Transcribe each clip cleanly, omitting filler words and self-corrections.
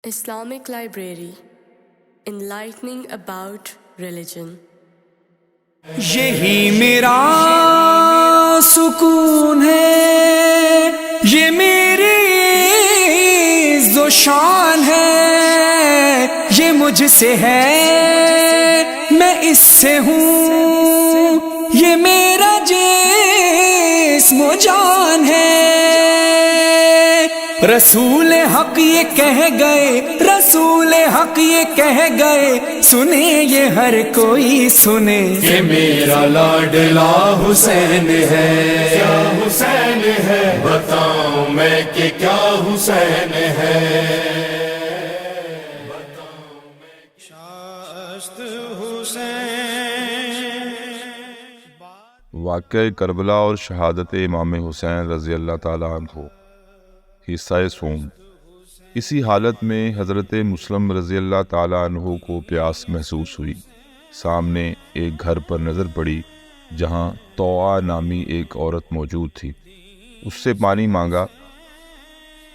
Islamic Library, enlightening about religion. یہی میرا سکون ہے، یہ میری عز و شان ہے، یہ مجھ سے ہے میں اس سے ہوں، یہ میرا جسم و جان ہے۔ رسول حق یہ کہہ گئے، رسول حق یہ کہہ گئے، سنے یہ ہر کوئی سنے، یہ میرا لاڈلا حسین ہے۔ کیا حسین ہے بتاؤں میں کہ کیا حسین ہے؟ شاست حسین۔ واقعہ کربلا اور شہادت امام حسین رضی اللہ تعالیٰ عنہ، حصہ سوم۔ اسی حالت میں حضرت مسلم رضی اللہ تعالیٰ عنہ کو پیاس محسوس ہوئی۔ سامنے ایک گھر پر نظر پڑی جہاں طوعا نامی ایک عورت موجود تھی۔ اس سے پانی مانگا،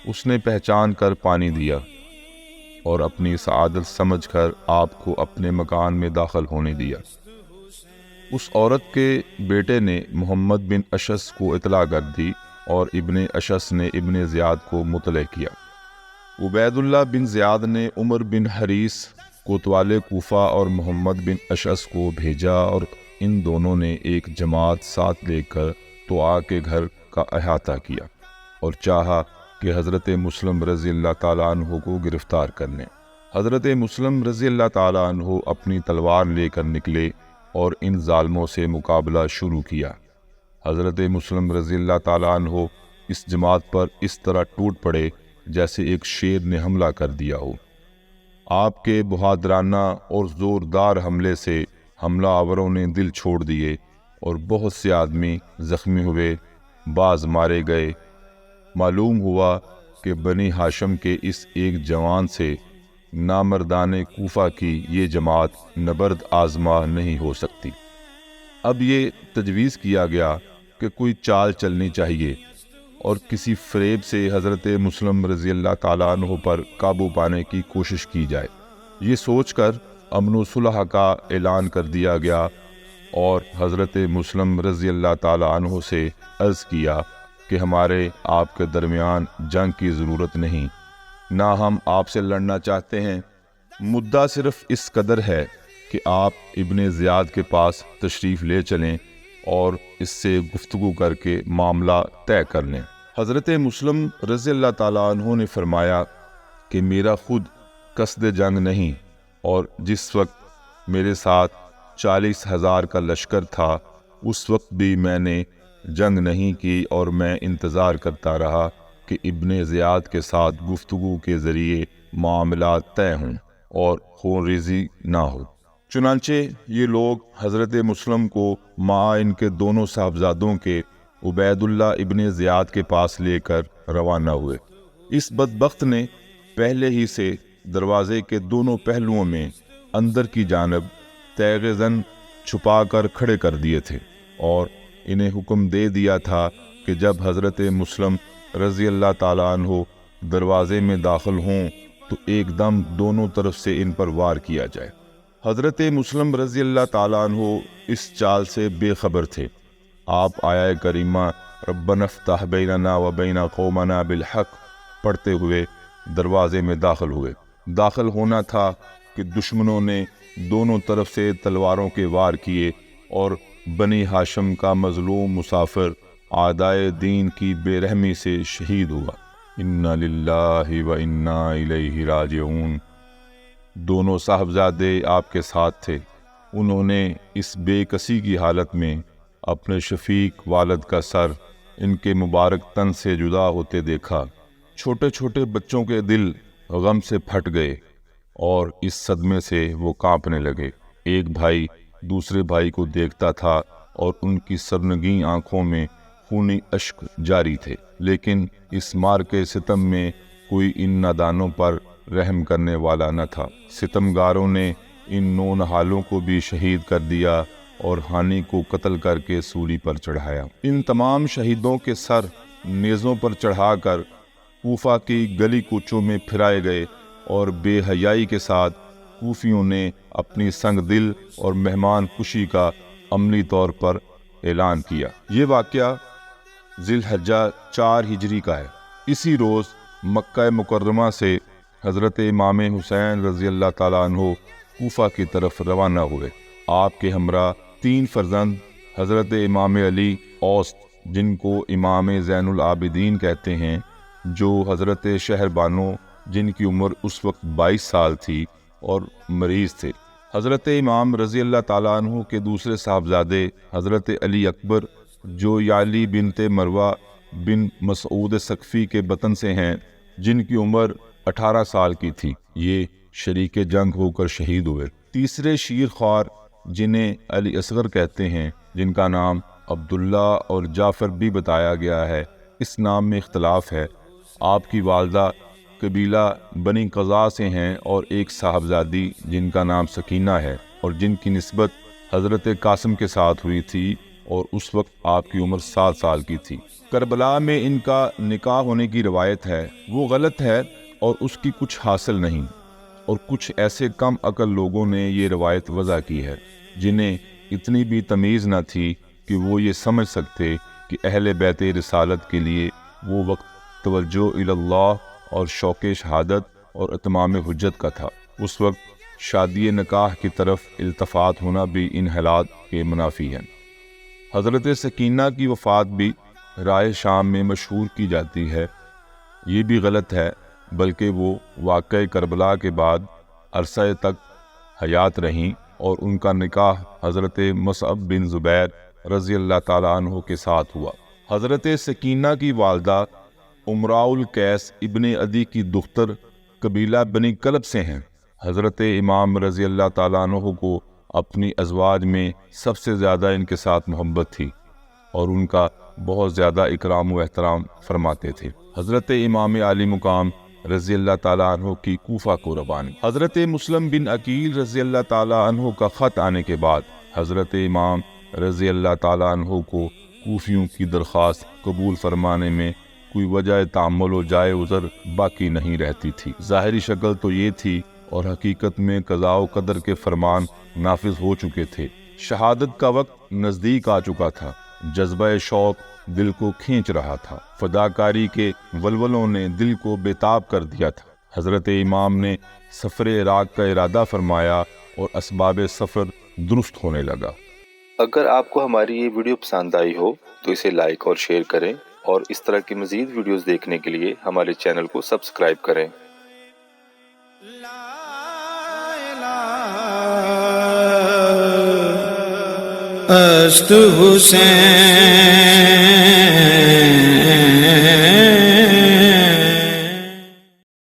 اس نے پہچان کر پانی دیا اور اپنی سعادت سمجھ کر آپ کو اپنے مکان میں داخل ہونے دیا۔ اس عورت کے بیٹے نے محمد بن اشعث کو اطلاع کر دی اور ابن اشعث نے ابن زیاد کو مطلع کیا۔ عبید اللہ بن زیاد نے عمر بن حریث کوتوال کوفہ اور محمد بن اشعث کو بھیجا اور ان دونوں نے ایک جماعت ساتھ لے کر طوعا کے گھر کا احاطہ کیا اور چاہا کہ حضرت مسلم رضی اللہ تعالیٰ عنہ کو گرفتار کر لیں۔ حضرت مسلم رضی اللہ تعالیٰ عنہ اپنی تلوار لے کر نکلے اور ان ظالموں سے مقابلہ شروع کیا۔ حضرت مسلم رضی اللہ تعالیٰ عنہ اس جماعت پر اس طرح ٹوٹ پڑے جیسے ایک شیر نے حملہ کر دیا ہو۔ آپ کے بہادرانہ اور زوردار حملے سے حملہ آوروں نے دل چھوڑ دیے اور بہت سے آدمی زخمی ہوئے، بعض مارے گئے۔ معلوم ہوا کہ بنی ہاشم کے اس ایک جوان سے نامردان کوفہ کی یہ جماعت نبرد آزما نہیں ہو سکتی۔ اب یہ تجویز کیا گیا کہ کوئی چال چلنی چاہیے اور کسی فریب سے حضرت مسلم رضی اللہ تعالیٰ عنہ پر قابو پانے کی کوشش کی جائے۔ یہ سوچ کر امن و صلح کا اعلان کر دیا گیا اور حضرت مسلم رضی اللہ تعالیٰ عنہ سے عرض کیا کہ ہمارے آپ کے درمیان جنگ کی ضرورت نہیں، نہ ہم آپ سے لڑنا چاہتے ہیں۔ مدعا صرف اس قدر ہے کہ آپ ابن زیاد کے پاس تشریف لے چلیں اور اس سے گفتگو کر کے معاملہ طے کر لیں۔ حضرت مسلم رضی اللہ تعالیٰ عنہ نے فرمایا کہ میرا خود قصد جنگ نہیں، اور جس وقت میرے ساتھ 40,000 کا لشکر تھا اس وقت بھی میں نے جنگ نہیں کی اور میں انتظار کرتا رہا کہ ابن زیاد کے ساتھ گفتگو کے ذریعے معاملات طے ہوں اور خون ریزی نہ ہو۔ چنانچہ یہ لوگ حضرت مسلم کو مع ان کے دونوں صاحبزادوں کے عبید اللہ ابن زیاد کے پاس لے کر روانہ ہوئے۔ اس بدبخت نے پہلے ہی سے دروازے کے دونوں پہلوؤں میں اندر کی جانب تیغ زن چھپا کر کھڑے کر دیے تھے اور انہیں حکم دے دیا تھا کہ جب حضرت مسلم رضی اللہ تعالیٰ عنہ دروازے میں داخل ہوں تو ایک دم دونوں طرف سے ان پر وار کیا جائے۔ حضرت مسلم رضی اللہ تعالیٰ عنہ اس چال سے بے خبر تھے۔ آپ آیہ کریمہ ربنا افتح بیننا و بین قومنا بالحق پڑھتے ہوئے دروازے میں داخل ہوئے۔ داخل ہونا تھا کہ دشمنوں نے دونوں طرف سے تلواروں کے وار کیے اور بنی ہاشم کا مظلوم مسافر اعدائے دین کی بے رحمی سے شہید ہوا۔ انا للہ و انا الیہ راجعون۔ دونوں صاحبزادے آپ کے ساتھ تھے۔ انہوں نے اس بے کسی کی حالت میں اپنے شفیق والد کا سر ان کے مبارک تن سے جدا ہوتے دیکھا۔ چھوٹے چھوٹے بچوں کے دل غم سے پھٹ گئے اور اس صدمے سے وہ کانپنے لگے۔ ایک بھائی دوسرے بھائی کو دیکھتا تھا اور ان کی سرنگیں آنکھوں میں خونی اشک جاری تھے، لیکن اس مار کے ستم میں کوئی ان نادانوں پر رحم کرنے والا نہ تھا۔ ستمگاروں نے ان نونہالوں کو بھی شہید کر دیا اور ہانی کو قتل کر کے سولی پر چڑھایا۔ ان تمام شہیدوں کے سر نیزوں پر چڑھا کر کوفہ کی گلی کوچوں میں پھرائے گئے اور بے حیائی کے ساتھ کوفیوں نے اپنی سنگ دل اور مہمان کشی کا عملی طور پر اعلان کیا۔ یہ واقعہ ذی الحجہ 4 ہجری کا ہے۔ اسی روز مکہ مکرمہ سے حضرت امام حسین رضی اللہ تعالیٰ عنہ کوفہ کی طرف روانہ ہوئے۔ آپ کے ہمراہ 3 فرزند حضرت امام علی اوسط، جن کو امام زین العابدین کہتے ہیں، جو حضرت شہر بانو جن کی عمر اس وقت 22 سال تھی اور مریض تھے، حضرت امام رضی اللہ تعالیٰ عنہ کے دوسرے صاحبزادے حضرت علی اکبر، جو یعلی بنت مروہ بن مسعود ثقفی کے بطن سے ہیں، جن کی عمر 18 سال کی تھی، یہ شریک جنگ ہو کر شہید ہوئے۔ تیسرے شیر خوار، جنہیں علی اصغر کہتے ہیں، جن کا نام عبداللہ اور جعفر بھی بتایا گیا ہے، اس نام میں اختلاف ہے۔ آپ کی والدہ قبیلہ بنی قضاء سے ہیں اور ایک صاحبزادی جن کا نام سکینہ ہے اور جن کی نسبت حضرت قاسم کے ساتھ ہوئی تھی اور اس وقت آپ کی عمر 7 سال کی تھی۔ کربلا میں ان کا نکاح ہونے کی روایت ہے، وہ غلط ہے اور اس کی کچھ حاصل نہیں، اور کچھ ایسے کم عقل لوگوں نے یہ روایت وضع کی ہے جنہیں اتنی بھی تمیز نہ تھی کہ وہ یہ سمجھ سکتے کہ اہل بیت رسالت کے لیے وہ وقت توجہ اللہ اور شوق شہادت اور اتمام حجت کا تھا۔ اس وقت شادی نکاح کی طرف التفات ہونا بھی ان حالات کے منافی ہے۔ حضرت سکینہ کی وفات بھی رائے شام میں مشہور کی جاتی ہے، یہ بھی غلط ہے، بلکہ وہ واقعہ کربلا کے بعد عرصہ تک حیات رہیں اور ان کا نکاح حضرت مصعب بن زبیر رضی اللہ تعالیٰ عنہ کے ساتھ ہوا۔ حضرت سکینہ کی والدہ امراء القیس ابن عدی کی دختر قبیلہ بنی کلب سے ہیں۔ حضرت امام رضی اللہ تعالیٰ عنہ کو اپنی ازواج میں سب سے زیادہ ان کے ساتھ محبت تھی اور ان کا بہت زیادہ اکرام و احترام فرماتے تھے۔ حضرت امام عالی مقام رضی اللہ تعالیٰ عنہ کی کوفہ کو روانی۔ حضرت مسلم بن عقیل رضی اللہ تعالیٰ عنہ کا خط آنے کے بعد حضرت امام رضی اللہ تعالیٰ عنہ کو کوفیوں کی درخواست قبول فرمانے میں کوئی وجہ تعمل و جائے عذر باقی نہیں رہتی تھی۔ ظاہری شکل تو یہ تھی اور حقیقت میں قضاء و قدر کے فرمان نافذ ہو چکے تھے۔ شہادت کا وقت نزدیک آ چکا تھا، جذبہ شوق دل کو کھینچ رہا تھا، فداکاری کے ولولوں نے دل کو بےتاب کر دیا تھا۔ حضرت امام نے سفر عراق کا ارادہ فرمایا اور اسباب سفر درست ہونے لگا۔ اگر آپ کو ہماری یہ ویڈیو پسند آئی ہو تو اسے لائک اور شیئر کریں، اور اس طرح کی مزید ویڈیوز دیکھنے کے لیے ہمارے چینل کو سبسکرائب کریں۔ است حسین